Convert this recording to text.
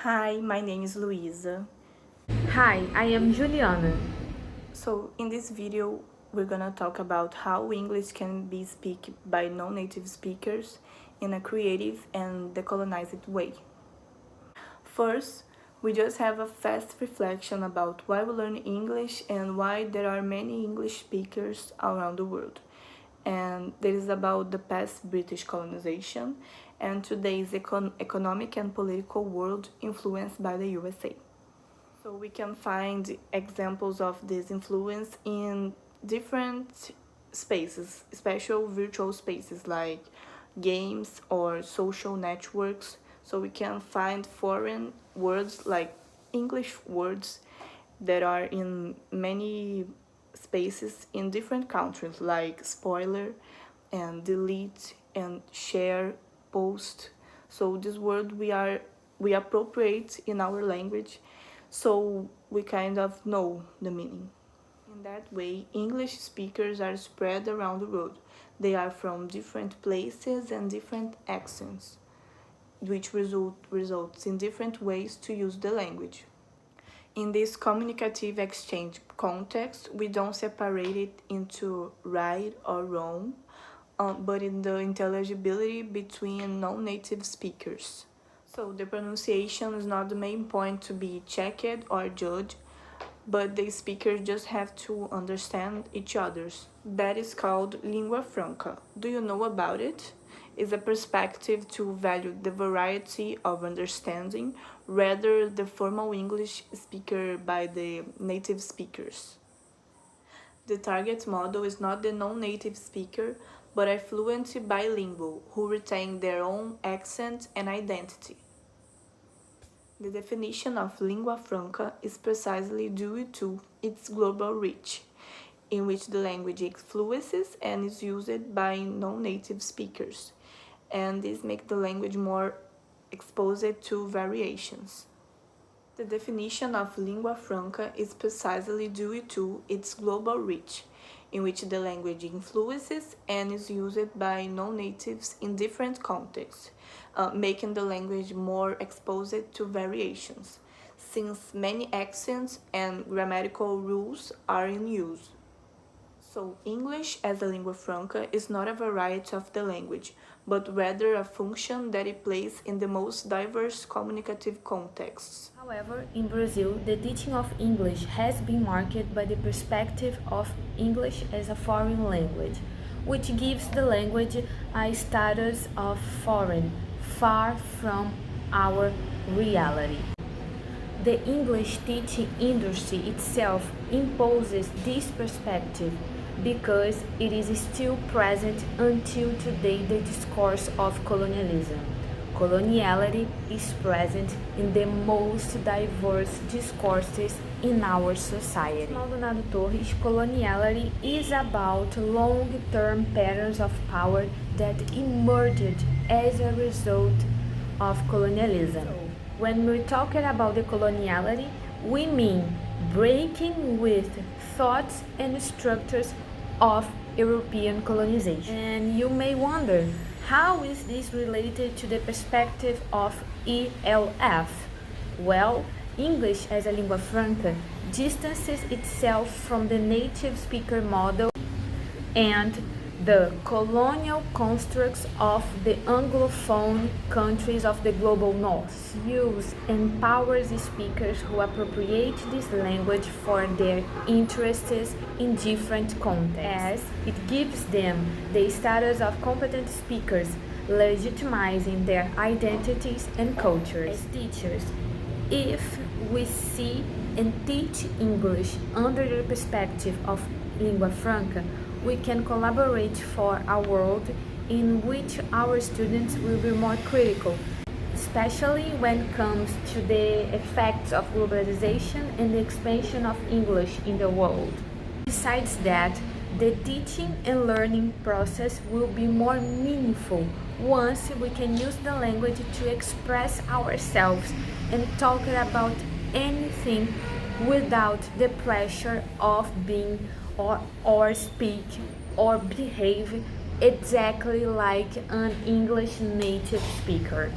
Hi, my name is Luisa. Hi, I am Juliana. So in this video, we're gonna talk about how English can be spoken by non-native speakers in a creative and decolonized way. First, we just have a fast reflection about why we learn English and why there are many English speakers around the world. And this is about the past British colonization and today's economic and political world influenced by the USA. So we can find examples of this influence in different spaces, special virtual spaces like games or social networks. So we can find foreign words like English words that are in many spaces in different countries like spoiler and delete and share, post. So this word we appropriate in our language, so we kind of know the meaning. In that way, English speakers are spread around the world. They are from different places and different accents, which results in different ways to use the language. In this communicative exchange context, we don't separate it into right or wrong, but in the intelligibility between non-native speakers. So the pronunciation is not the main point to be checked or judged, but the speakers just have to understand each other's. That is called lingua franca. Do you know about it? It's a perspective to value the variety of understanding rather the formal English speaker by the native speakers. The target model is not the non-native speaker, but a fluent bilingual who retain their own accent and identity. The definition of lingua franca is precisely due to its global reach, in which the language influences and is used by non-native speakers, and this makes the language more exposed to variations. The definition of lingua franca is precisely due to its global reach, in which the language influences and is used by non-natives in different contexts, making the language more exposed to variations, since many accents and grammatical rules are in use. So, English as a lingua franca is not a variety of the language, but rather a function that it plays in the most diverse communicative contexts. However, in Brazil, the teaching of English has been marked by the perspective of English as a foreign language, which gives the language a status of foreign, far from our reality. The English teaching industry itself imposes this perspective because it is still present until today the discourse of colonialism. Coloniality is present in the most diverse discourses in our society. Maldonado Torres, coloniality is about long-term patterns of power that emerged as a result of colonialism. When we're talking about the coloniality, we mean breaking with thoughts and structures of European colonization. And you may wonder, how is this related to the perspective of ELF? Well, English as a lingua franca distances itself from the native speaker model and the colonial constructs of the Anglophone countries of the global north. Use empowers speakers who appropriate this language for their interests in different contexts, as it gives them the status of competent speakers, legitimizing their identities and cultures. As teachers, if we see and teach English under the perspective of lingua franca, we can collaborate for a world in which our students will be more critical, especially when it comes to the effects of globalization and the expansion of English in the world. Besides that, the teaching and learning process will be more meaningful once we can use the language to express ourselves and talk about anything without the pressure of being or speak or behave exactly like an English native speaker.